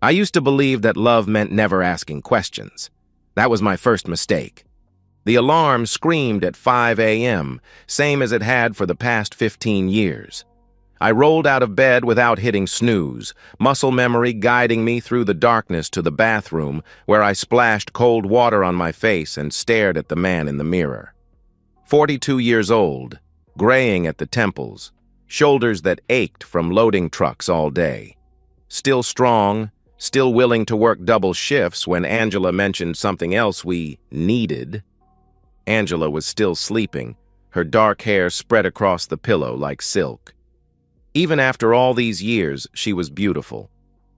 I used to believe that love meant never asking questions. That was my first mistake. The alarm screamed at 5 a.m., same as it had for the past 15 years. I rolled out of bed without hitting snooze, muscle memory guiding me through the darkness to the bathroom, where I splashed cold water on my face and stared at the man in the mirror. 42 years old, graying at the temples, shoulders that ached from loading trucks all day. Still strong, still willing to work double shifts when Angela mentioned something else we needed. Angela was still sleeping, her dark hair spread across the pillow like silk. Even after all these years, she was beautiful.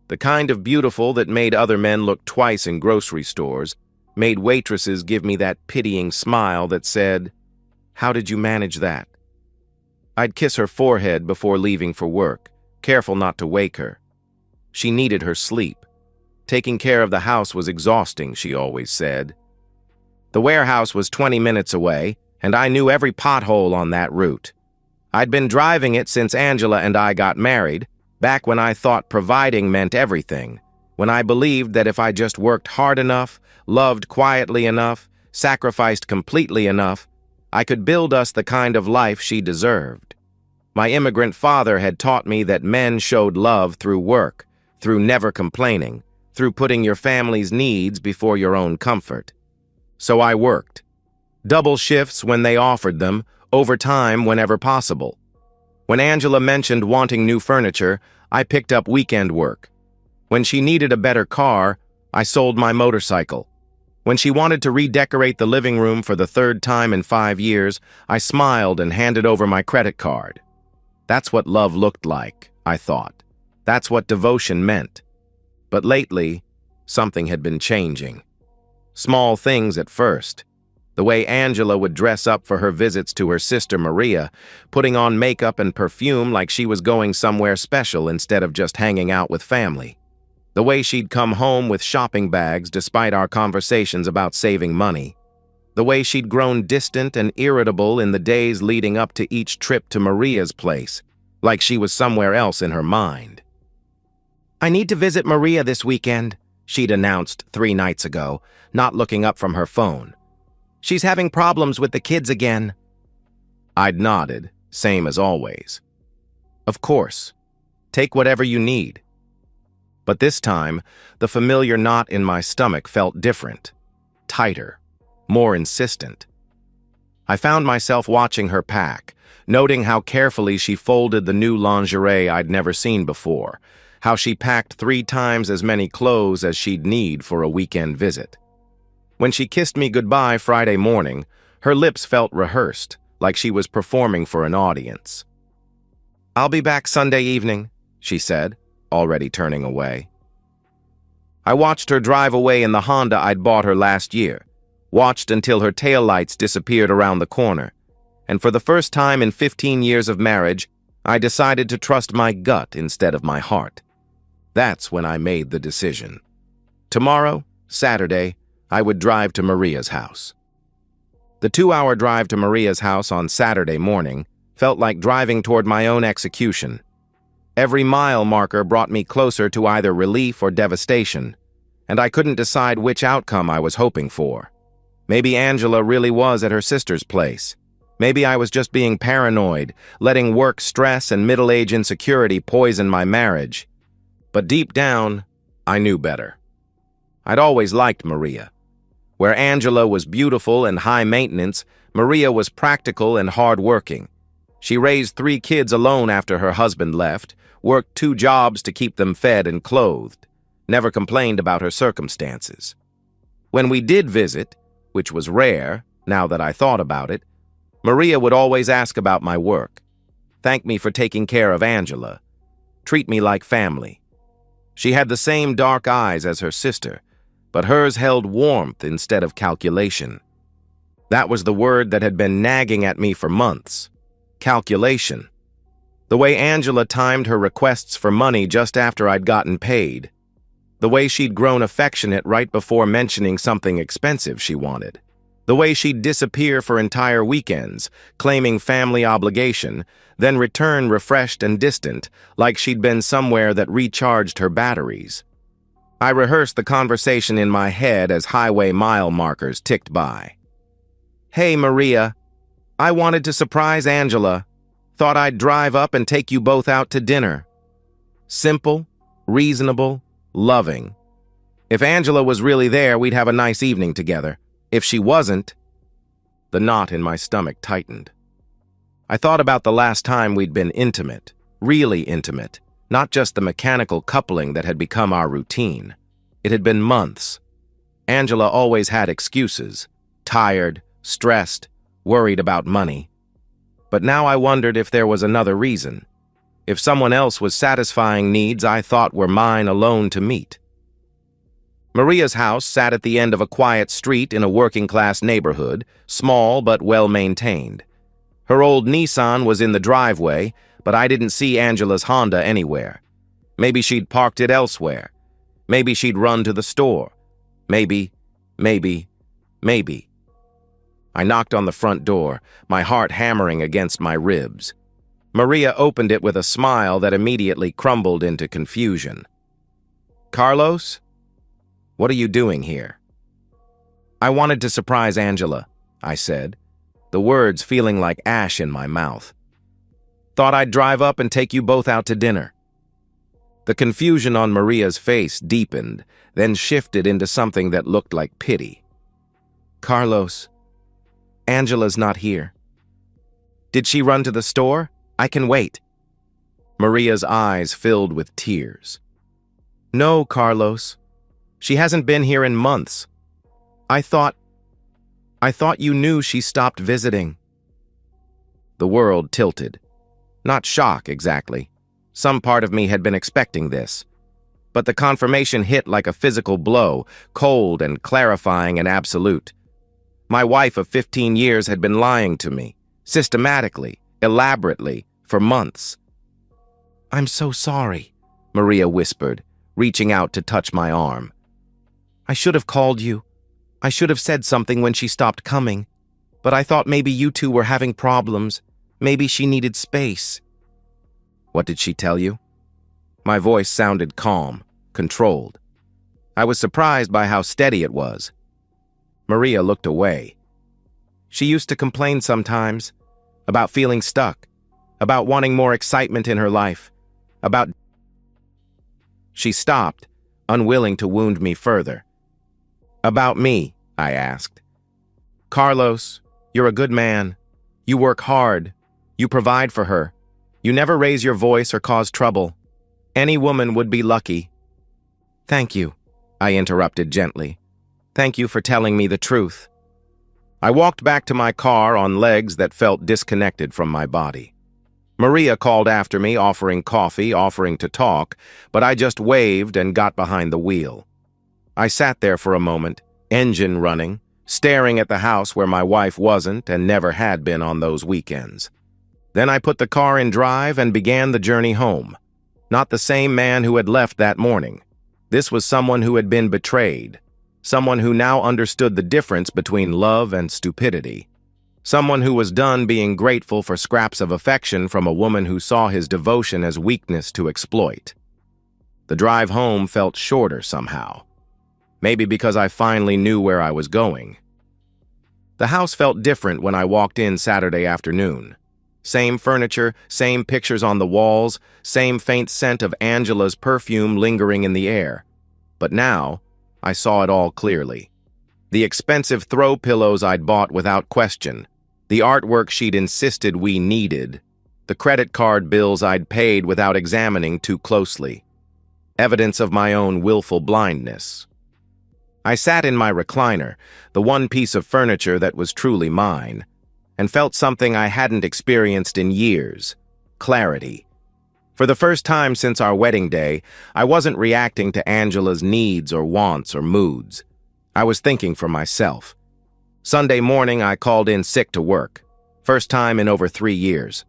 The kind of beautiful that made other men look twice in grocery stores, made waitresses give me that pitying smile that said, "How did you manage that?" I'd kiss her forehead before leaving for work, careful not to wake her. She needed her sleep. Taking care of the house was exhausting, she always said. The warehouse was 20 minutes away, and I knew every pothole on that route. I'd been driving it since Angela and I got married, back when I thought providing meant everything, when I believed that if I just worked hard enough, loved quietly enough, sacrificed completely enough, I could build us the kind of life she deserved. My immigrant father had taught me that men showed love through work, through never complaining, through putting your family's needs before your own comfort. So I worked. Double shifts when they offered them, overtime whenever possible. When Angela mentioned wanting new furniture, I picked up weekend work. When she needed a better car, I sold my motorcycle. When she wanted to redecorate the living room for the third time in 5 years, I smiled and handed over my credit card. That's what love looked like, I thought. That's what devotion meant. But lately, something had been changing. Small things at first. The way Angela would dress up for her visits to her sister Maria, putting on makeup and perfume like she was going somewhere special instead of just hanging out with family. The way she'd come home with shopping bags despite our conversations about saving money. The way she'd grown distant and irritable in the days leading up to each trip to Maria's place, like she was somewhere else in her mind. "I need to visit Maria this weekend," she'd announced 3 nights ago, not looking up from her phone. "She's having problems with the kids again." I'd nodded, same as always. Of course. Take whatever you need. But this time, the familiar knot in my stomach felt different, tighter, more insistent. I found myself watching her pack, noting how carefully she folded the new lingerie I'd never seen before, how she packed 3 times as many clothes as she'd need for a weekend visit. When she kissed me goodbye Friday morning, her lips felt rehearsed, like she was performing for an audience. "I'll be back Sunday evening," she said, already turning away. I watched her drive away in the Honda I'd bought her last year, watched until her taillights disappeared around the corner, and for the first time in 15 years of marriage, I decided to trust my gut instead of my heart. That's when I made the decision. Tomorrow, Saturday, I would drive to Maria's house. The 2-hour drive to Maria's house on Saturday morning felt like driving toward my own execution. Every mile marker brought me closer to either relief or devastation, and I couldn't decide which outcome I was hoping for. Maybe Angela really was at her sister's place. Maybe I was just being paranoid, letting work stress and middle-age insecurity poison my marriage. But deep down, I knew better. I'd always liked Maria. Where Angela was beautiful and high-maintenance, Maria was practical and hard-working. She raised 3 kids alone after her husband left, worked 2 jobs to keep them fed and clothed, never complained about her circumstances. When we did visit, which was rare, now that I thought about it, Maria would always ask about my work, thank me for taking care of Angela, treat me like family. She had the same dark eyes as her sister, but hers held warmth instead of calculation. That was the word that had been nagging at me for months. Calculation. The way Angela timed her requests for money just after I'd gotten paid. The way she'd grown affectionate right before mentioning something expensive she wanted. The way she'd disappear for entire weekends, claiming family obligation, then return refreshed and distant, like she'd been somewhere that recharged her batteries. I rehearsed the conversation in my head as highway mile markers ticked by. "Hey, Maria. I wanted to surprise Angela. Thought I'd drive up and take you both out to dinner." Simple, reasonable, loving. If Angela was really there, we'd have a nice evening together. If she wasn't, the knot in my stomach tightened. I thought about the last time we'd been intimate, really intimate, not just the mechanical coupling that had become our routine. It had been months. Angela always had excuses, tired, stressed, worried about money. But now I wondered if there was another reason, if someone else was satisfying needs I thought were mine alone to meet. Maria's house sat at the end of a quiet street in a working-class neighborhood, small but well-maintained. Her old Nissan was in the driveway, but I didn't see Angela's Honda anywhere. Maybe she'd parked it elsewhere. Maybe she'd run to the store. Maybe. I knocked on the front door, my heart hammering against my ribs. Maria opened it with a smile that immediately crumbled into confusion. "Carlos? What are you doing here?" "I wanted to surprise Angela," I said, the words feeling like ash in my mouth. "Thought I'd drive up and take you both out to dinner." The confusion on Maria's face deepened, then shifted into something that looked like pity. "Carlos, Angela's not here." "Did she run to the store? I can wait." Maria's eyes filled with tears. "No, Carlos. She hasn't been here in months. I thought you knew she stopped visiting." The world tilted. Not shock, exactly. Some part of me had been expecting this. But the confirmation hit like a physical blow, cold and clarifying and absolute. My wife of 15 years had been lying to me, systematically, elaborately, for months. "I'm so sorry," Maria whispered, reaching out to touch my arm. "I should have called you. I should have said something when she stopped coming. But I thought maybe you two were having problems. Maybe she needed space." "What did she tell you?" My voice sounded calm, controlled. I was surprised by how steady it was. Maria looked away. "She used to complain sometimes, about feeling stuck, about wanting more excitement in her life, about..." She stopped, unwilling to wound me further. "About me?" I asked. "Carlos, you're a good man. You work hard. You provide for her. You never raise your voice or cause trouble. Any woman would be lucky." "Thank you," I interrupted gently. "Thank you for telling me the truth." I walked back to my car on legs that felt disconnected from my body. Maria called after me, offering coffee, offering to talk, but I just waved and got behind the wheel. I sat there for a moment, engine running, staring at the house where my wife wasn't and never had been on those weekends. Then I put the car in drive and began the journey home. Not the same man who had left that morning. This was someone who had been betrayed. Someone who now understood the difference between love and stupidity. Someone who was done being grateful for scraps of affection from a woman who saw his devotion as weakness to exploit. The drive home felt shorter somehow. Maybe because I finally knew where I was going. The house felt different when I walked in Saturday afternoon. Same furniture, same pictures on the walls, same faint scent of Angela's perfume lingering in the air. But now, I saw it all clearly. The expensive throw pillows I'd bought without question, the artwork she'd insisted we needed, the credit card bills I'd paid without examining too closely. Evidence of my own willful blindness. I sat in my recliner, the one piece of furniture that was truly mine, and felt something I hadn't experienced in years: clarity. For the first time since our wedding day, I wasn't reacting to Angela's needs or wants or moods. I was thinking for myself. Sunday morning, I called in sick to work. First time in over 3 years.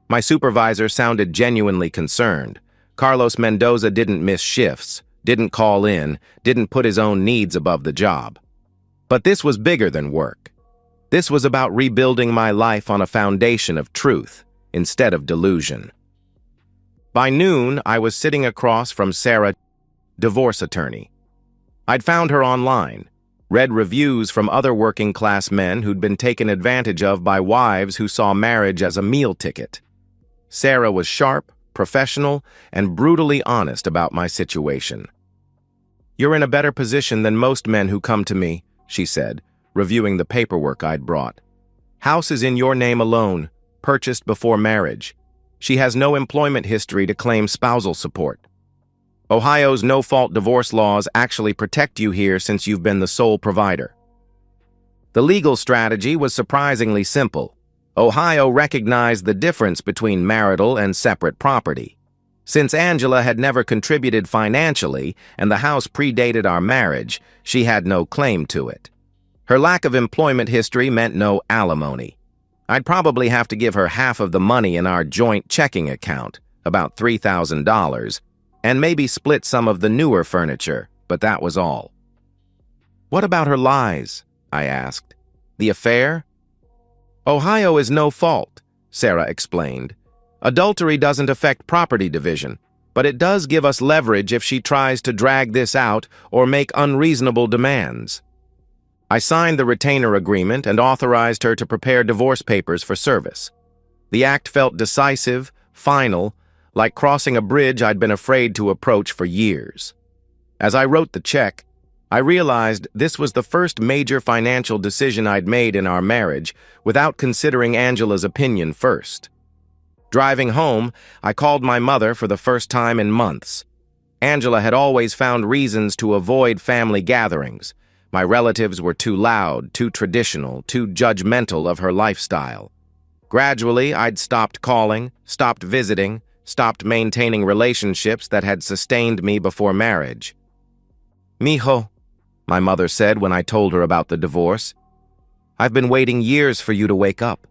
My supervisor sounded genuinely concerned. Carlos Mendoza didn't miss shifts, didn't call in, didn't put his own needs above the job. But this was bigger than work. This was about rebuilding my life on a foundation of truth instead of delusion. By noon, I was sitting across from Sarah, divorce attorney. I'd found her online, read reviews from other working-class men who'd been taken advantage of by wives who saw marriage as a meal ticket. Sarah was sharp, professional, and brutally honest about my situation. "You're in a better position than most men who come to me," she said, reviewing the paperwork I'd brought. "House is in your name alone, purchased before marriage. She has no employment history to claim spousal support. Ohio's no-fault divorce laws actually protect you here since you've been the sole provider." The legal strategy was surprisingly simple. Ohio recognized the difference between marital and separate property. Since Angela had never contributed financially and the house predated our marriage, she had no claim to it. Her lack of employment history meant no alimony. I'd probably have to give her half of the money in our joint checking account, about $3,000, and maybe split some of the newer furniture, but that was all. "What about her lies?" I asked. "The affair?" "Ohio is no fault," Sarah explained. "Adultery doesn't affect property division, but it does give us leverage if she tries to drag this out or make unreasonable demands." I signed the retainer agreement and authorized her to prepare divorce papers for service. The act felt decisive, final, like crossing a bridge I'd been afraid to approach for years. As I wrote the check, I realized this was the first major financial decision I'd made in our marriage without considering Angela's opinion first. Driving home, I called my mother for the first time in months. Angela had always found reasons to avoid family gatherings. My relatives were too loud, too traditional, too judgmental of her lifestyle. Gradually, I'd stopped calling, stopped visiting, stopped maintaining relationships that had sustained me before marriage. "Mijo," my mother said when I told her about the divorce, "I've been waiting years for you to wake up."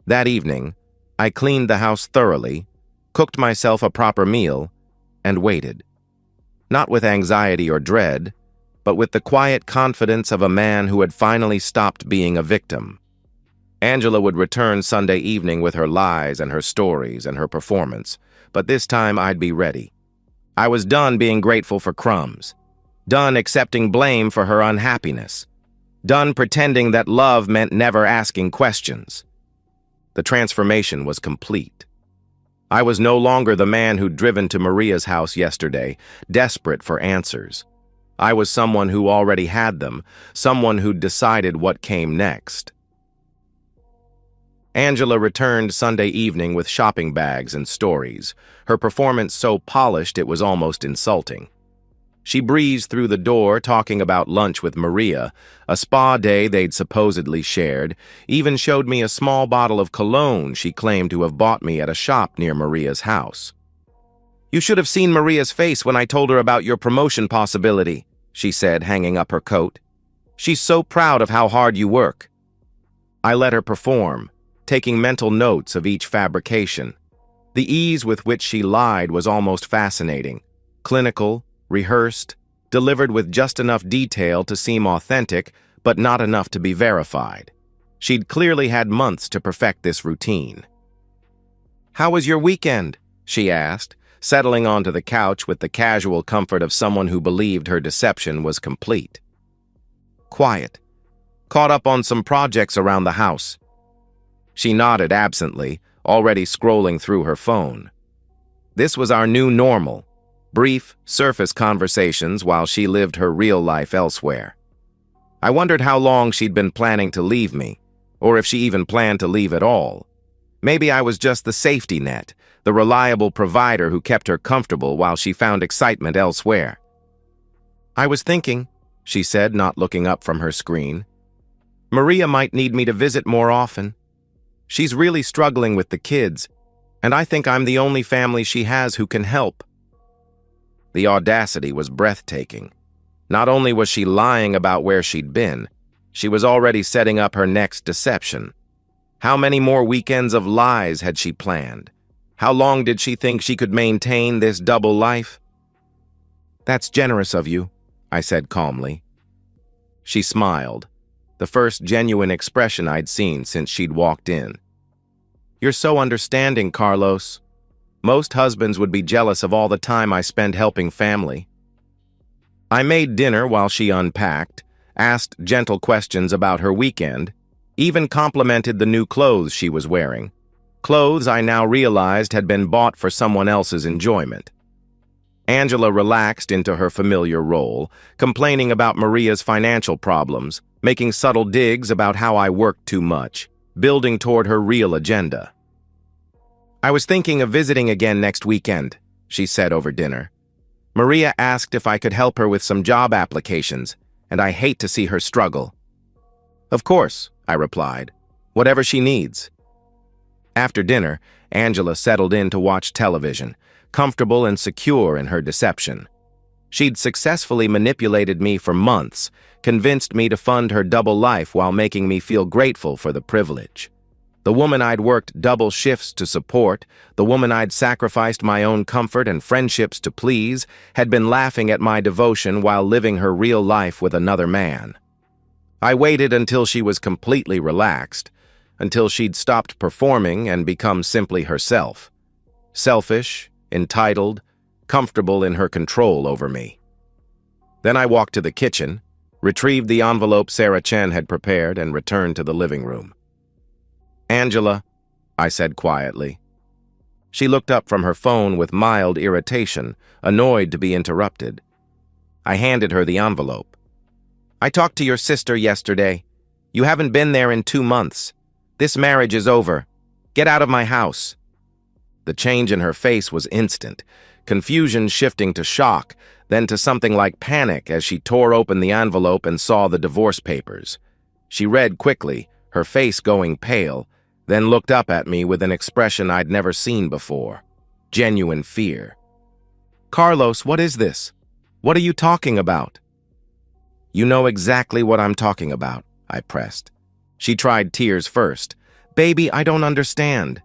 That evening, I cleaned the house thoroughly, cooked myself a proper meal, and waited. Not with anxiety or dread, but with the quiet confidence of a man who had finally stopped being a victim. Angela would return Sunday evening with her lies and her stories and her performance, but this time I'd be ready. I was done being grateful for crumbs, done accepting blame for her unhappiness, done pretending that love meant never asking questions. The transformation was complete. I was no longer the man who'd driven to Maria's house yesterday, desperate for answers. I was someone who already had them, someone who'd decided what came next. Angela returned Sunday evening with shopping bags and stories, her performance so polished it was almost insulting. She breezed through the door talking about lunch with Maria, a spa day they'd supposedly shared, even showed me a small bottle of cologne she claimed to have bought me at a shop near Maria's house. "You should have seen Maria's face when I told her about your promotion possibility," she said, hanging up her coat. "She's so proud of how hard you work." I let her perform, taking mental notes of each fabrication. The ease with which she lied was almost fascinating. Clinical, rehearsed, delivered with just enough detail to seem authentic, but not enough to be verified. She'd clearly had months to perfect this routine. "How was your weekend?" she asked, settling onto the couch with the casual comfort of someone who believed her deception was complete. "Quiet. Caught up on some projects around the house." She nodded absently, already scrolling through her phone. This was our new normal. Brief, surface conversations while she lived her real life elsewhere. I wondered how long she'd been planning to leave me, or if she even planned to leave at all. Maybe I was just the safety net, the reliable provider who kept her comfortable while she found excitement elsewhere. "I was thinking," she said, not looking up from her screen, "Maria might need me to visit more often. She's really struggling with the kids, and I think I'm the only family she has who can help." The audacity was breathtaking. Not only was she lying about where she'd been, she was already setting up her next deception. How many more weekends of lies had she planned? How long did she think she could maintain this double life? "That's generous of you," I said calmly. She smiled, the first genuine expression I'd seen since she'd walked in. "You're so understanding, Carlos." Most husbands would be jealous of all the time I spend helping family. I made dinner while she unpacked, asked gentle questions about her weekend, even complimented the new clothes she was wearing. Clothes I now realized had been bought for someone else's enjoyment. Angela relaxed into her familiar role, complaining about Maria's financial problems, making subtle digs about how I worked too much, building toward her real agenda. "I was thinking of visiting again next weekend," she said over dinner. "Maria asked if I could help her with some job applications, and I hate to see her struggle." "Of course," I replied. "Whatever she needs." After dinner, Angela settled in to watch television, comfortable and secure in her deception. She'd successfully manipulated me for months, convinced me to fund her double life while making me feel grateful for the privilege. The woman I'd worked double shifts to support, the woman I'd sacrificed my own comfort and friendships to please, had been laughing at my devotion while living her real life with another man. I waited until she was completely relaxed, until she'd stopped performing and become simply herself. Selfish, entitled, comfortable in her control over me. Then I walked to the kitchen, retrieved the envelope Sarah Chen had prepared, and returned to the living room. "Angela," I said quietly. She looked up from her phone with mild irritation, annoyed to be interrupted. I handed her the envelope. "I talked to your sister yesterday. You haven't been there in 2 months. This marriage is over. Get out of my house." The change in her face was instant, confusion shifting to shock, then to something like panic as she tore open the envelope and saw the divorce papers. She read quickly, her face going pale, then looked up at me with an expression I'd never seen before. Genuine fear. "Carlos, what is this? What are you talking about?" "You know exactly what I'm talking about," I pressed. She tried tears first. "Baby, I don't understand.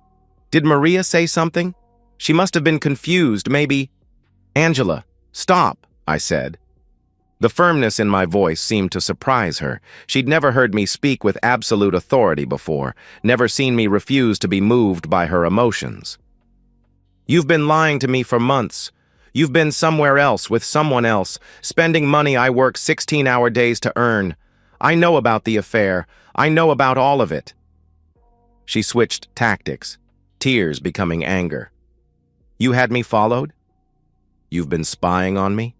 Did Maria say something? She must have been confused, maybe." "Angela, stop," I said. The firmness in my voice seemed to surprise her. She'd never heard me speak with absolute authority before, never seen me refuse to be moved by her emotions. "You've been lying to me for months. You've been somewhere else with someone else, spending money I work 16-hour days to earn. I know about the affair. I know about all of it." She switched tactics, tears becoming anger. "You had me followed? You've been spying on me?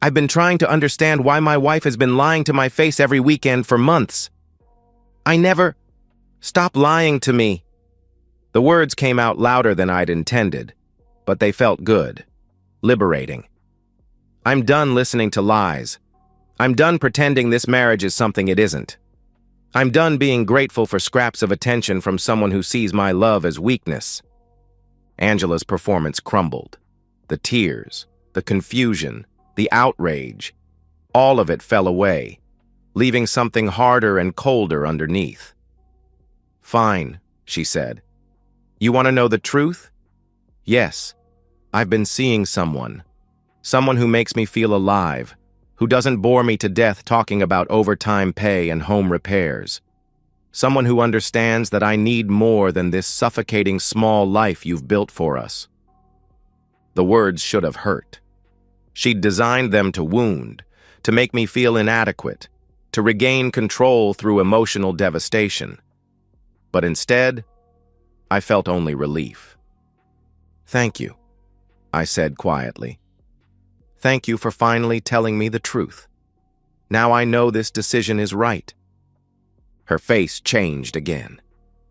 I've been trying to understand why my wife has been lying to my face every weekend for months. I never... Stop lying to me." The words came out louder than I'd intended, but they felt good, liberating. I'm done listening to lies. I'm done pretending this marriage is something it isn't. I'm done being grateful for scraps of attention from someone who sees my love as weakness. Angela's performance crumbled. The tears, the confusion, the outrage, all of it fell away, leaving something harder and colder underneath. "Fine," she said. "You want to know the truth? Yes, I've been seeing someone who makes me feel alive, who doesn't bore me to death talking about overtime pay and home repairs. Someone who understands that I need more than this suffocating small life you've built for us." The words should have hurt. She'd designed them to wound, to make me feel inadequate, to regain control through emotional devastation. But instead, I felt only relief. "Thank you," I said quietly. "Thank you for finally telling me the truth. Now I know this decision is right." Her face changed again.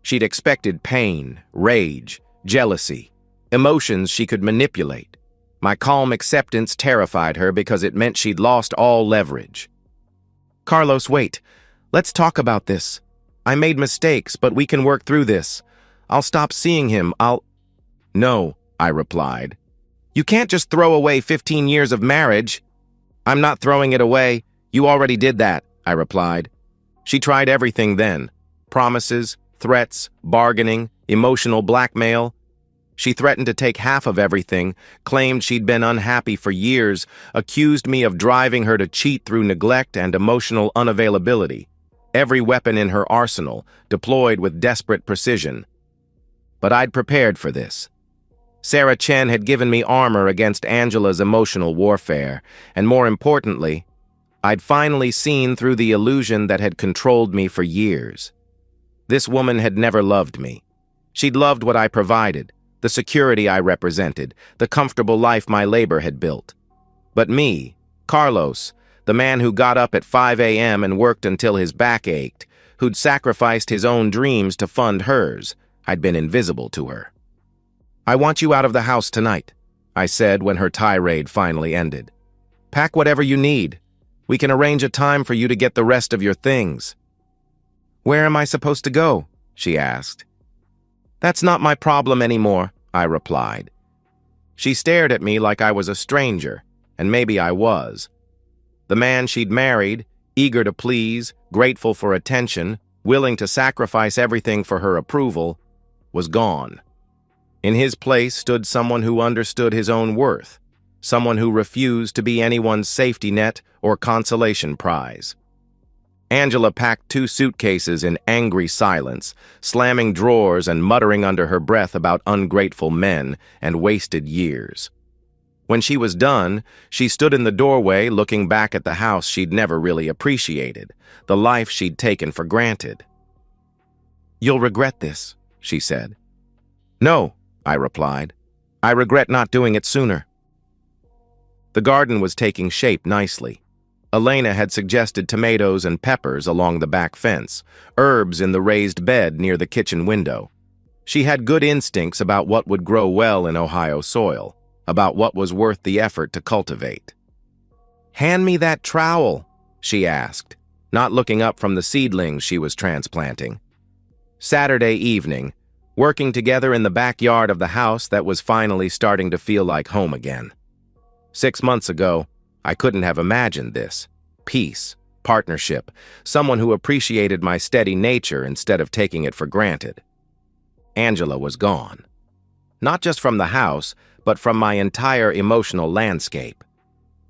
She'd expected pain, rage, jealousy, emotions she could manipulate. My calm acceptance terrified her because it meant she'd lost all leverage. "Carlos, wait. Let's talk about this. I made mistakes, but we can work through this. I'll stop seeing him. "No," I replied. "You can't just throw away 15 years of marriage." "I'm not throwing it away. You already did that," I replied. She tried everything then. Promises, threats, bargaining, emotional blackmail. She threatened to take half of everything, claimed she'd been unhappy for years, accused me of driving her to cheat through neglect and emotional unavailability. Every weapon in her arsenal, deployed with desperate precision. But I'd prepared for this. Sarah Chen had given me armor against Angela's emotional warfare, and more importantly, I'd finally seen through the illusion that had controlled me for years. This woman had never loved me. She'd loved what I provided, the security I represented, the comfortable life my labor had built. But me, Carlos, the man who got up at 5 a.m. and worked until his back ached, who'd sacrificed his own dreams to fund hers, I'd been invisible to her. "I want you out of the house tonight," I said when her tirade finally ended. "Pack whatever you need. We can arrange a time for you to get the rest of your things." "Where am I supposed to go?" she asked. "That's not my problem anymore," I replied. She stared at me like I was a stranger, and maybe I was. The man she'd married, eager to please, grateful for attention, willing to sacrifice everything for her approval, was gone. In his place stood someone who understood his own worth, someone who refused to be anyone's safety net or consolation prize. Angela packed 2 suitcases in angry silence, slamming drawers and muttering under her breath about ungrateful men and wasted years. When she was done, she stood in the doorway looking back at the house she'd never really appreciated, the life she'd taken for granted. "You'll regret this," she said. "No," I replied. "I regret not doing it sooner." The garden was taking shape nicely. Elena had suggested tomatoes and peppers along the back fence, herbs in the raised bed near the kitchen window. She had good instincts about what would grow well in Ohio soil, about what was worth the effort to cultivate. "Hand me that trowel," she asked, not looking up from the seedlings she was transplanting. Saturday evening, working together in the backyard of the house that was finally starting to feel like home again. 6 months ago, I couldn't have imagined this. Peace, partnership, someone who appreciated my steady nature instead of taking it for granted. Angela was gone. Not just from the house, but from my entire emotional landscape.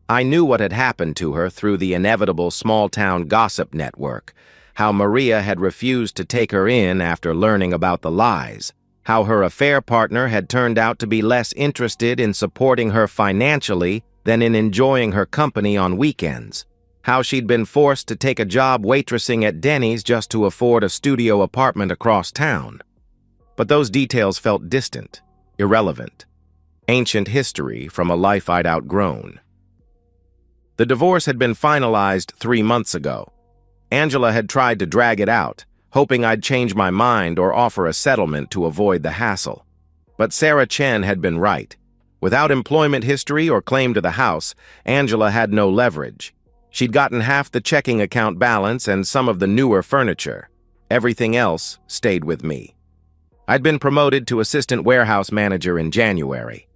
I knew what had happened to her through the inevitable small-town gossip network, how Maria had refused to take her in after learning about the lies, how her affair partner had turned out to be less interested in supporting her financially than in enjoying her company on weekends, how she'd been forced to take a job waitressing at Denny's just to afford a studio apartment across town. But those details felt distant, irrelevant, ancient history from a life I'd outgrown. The divorce had been finalized 3 months ago. Angela had tried to drag it out, hoping I'd change my mind or offer a settlement to avoid the hassle. But Sarah Chen had been right. Without employment history or claim to the house, Angela had no leverage. She'd gotten half the checking account balance and some of the newer furniture. Everything else stayed with me. I'd been promoted to assistant warehouse manager in January.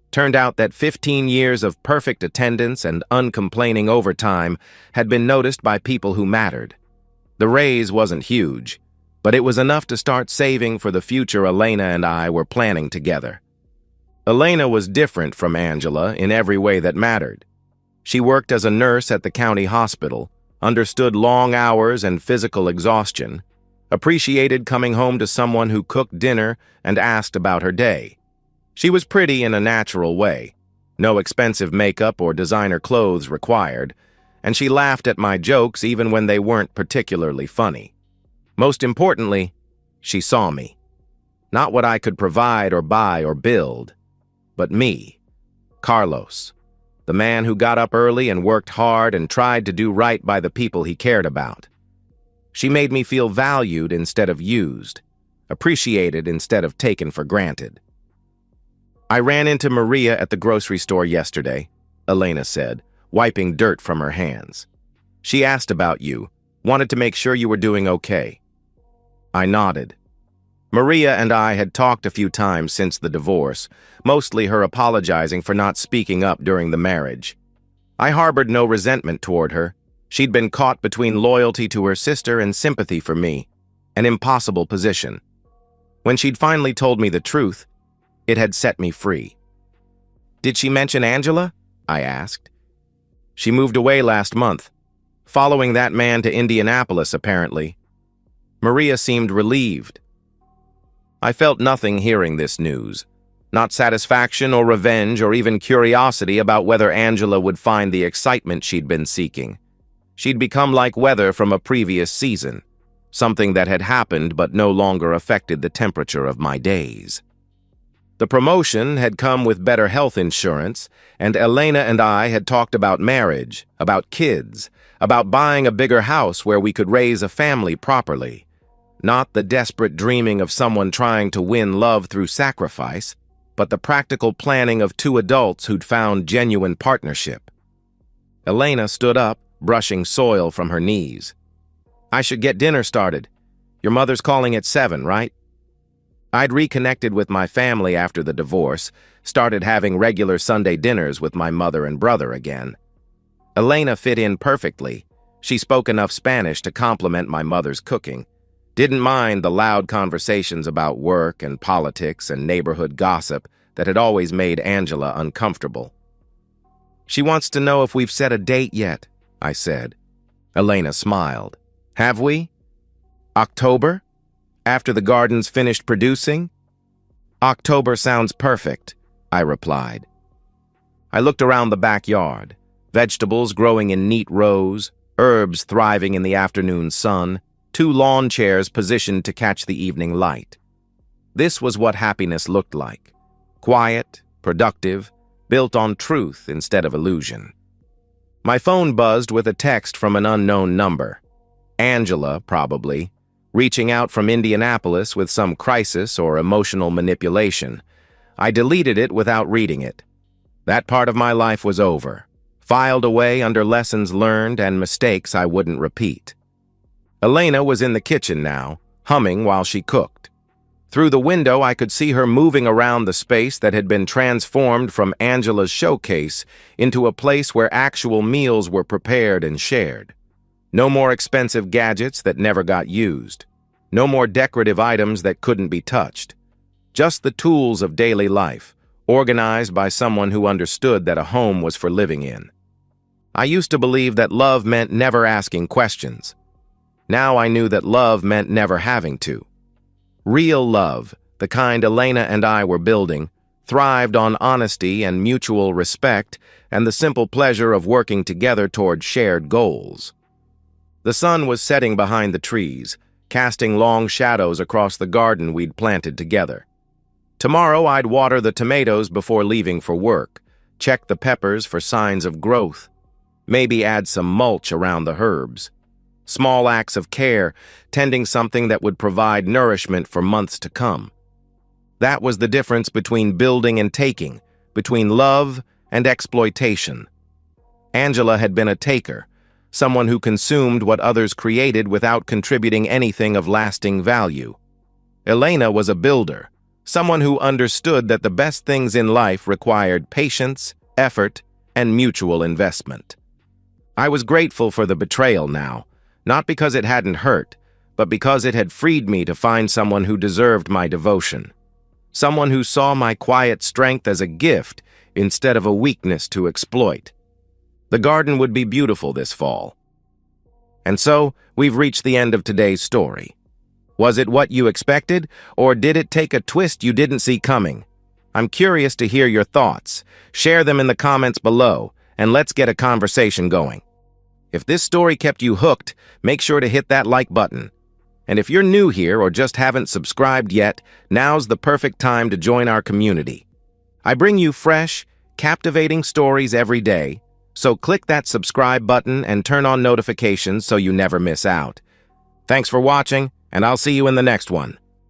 Turned out that 15 years of perfect attendance and uncomplaining overtime had been noticed by people who mattered. The raise wasn't huge, but it was enough to start saving for the future Elena and I were planning together. Elena was different from Angela in every way that mattered. She worked as a nurse at the county hospital, understood long hours and physical exhaustion, appreciated coming home to someone who cooked dinner and asked about her day. She was pretty in a natural way, no expensive makeup or designer clothes required, and she laughed at my jokes even when they weren't particularly funny. Most importantly, she saw me. Not what I could provide or buy or build, but me, Carlos, the man who got up early and worked hard and tried to do right by the people he cared about. She made me feel valued instead of used, appreciated instead of taken for granted. "I ran into Maria at the grocery store yesterday," Elena said, wiping dirt from her hands. "She asked about you, wanted to make sure you were doing okay." I nodded. Maria and I had talked a few times since the divorce, mostly her apologizing for not speaking up during the marriage. I harbored no resentment toward her. She'd been caught between loyalty to her sister and sympathy for me, an impossible position. When she'd finally told me the truth, it had set me free. "Did she mention Angela?" I asked. "She moved away last month, following that man to Indianapolis, apparently." Maria seemed relieved. I felt nothing hearing this news, Not satisfaction or revenge or even curiosity about whether Angela would find the excitement she'd been seeking. She'd become like weather from a previous season, something that had happened but no longer affected the temperature of my days. The promotion had come with better health insurance, and Elena and I had talked about marriage, about kids, about buying a bigger house where we could raise a family properly. Not the desperate dreaming of someone trying to win love through sacrifice, but the practical planning of two adults who'd found genuine partnership. Elena stood up, brushing soil from her knees. "I should get dinner started. Your mother's calling at 7, right?" I'd reconnected with my family after the divorce, started having regular Sunday dinners with my mother and brother again. Elena fit in perfectly. She spoke enough Spanish to complement my mother's cooking, didn't mind the loud conversations about work and politics and neighborhood gossip that had always made Angela uncomfortable. "She wants to know if we've set a date yet," I said. Elena smiled. "Have we? October? After the garden's finished producing?" "October sounds perfect," I replied. I looked around the backyard, vegetables growing in neat rows, herbs thriving in the afternoon sun, 2 lawn chairs positioned to catch the evening light. This was what happiness looked like. Quiet, productive, built on truth instead of illusion. My phone buzzed with a text from an unknown number. Angela, probably, reaching out from Indianapolis with some crisis or emotional manipulation. I deleted it without reading it. That part of my life was over, filed away under lessons learned and mistakes I wouldn't repeat. Elena was in the kitchen now, humming while she cooked. Through the window, I could see her moving around the space that had been transformed from Angela's showcase into a place where actual meals were prepared and shared. No more expensive gadgets that never got used. No more decorative items that couldn't be touched. Just the tools of daily life, organized by someone who understood that a home was for living in. I used to believe that love meant never asking questions. Now I knew that love meant never having to. Real love, the kind Elena and I were building, thrived on honesty and mutual respect and the simple pleasure of working together toward shared goals. The sun was setting behind the trees, casting long shadows across the garden we'd planted together. Tomorrow I'd water the tomatoes before leaving for work, check the peppers for signs of growth, maybe add some mulch around the herbs. Small acts of care, tending something that would provide nourishment for months to come. That was the difference between building and taking, between love and exploitation. Angela had been a taker, someone who consumed what others created without contributing anything of lasting value. Elena was a builder, someone who understood that the best things in life required patience, effort, and mutual investment. I was grateful for the betrayal now, not because it hadn't hurt, but because it had freed me to find someone who deserved my devotion. Someone who saw my quiet strength as a gift instead of a weakness to exploit. The garden would be beautiful this fall. And so, we've reached the end of today's story. Was it what you expected, or did it take a twist you didn't see coming? I'm curious to hear your thoughts. Share them in the comments below, and let's get a conversation going. If this story kept you hooked, make sure to hit that like button. And if you're new here or just haven't subscribed yet, now's the perfect time to join our community. I bring you fresh, captivating stories every day, so click that subscribe button and turn on notifications so you never miss out. Thanks for watching, and I'll see you in the next one.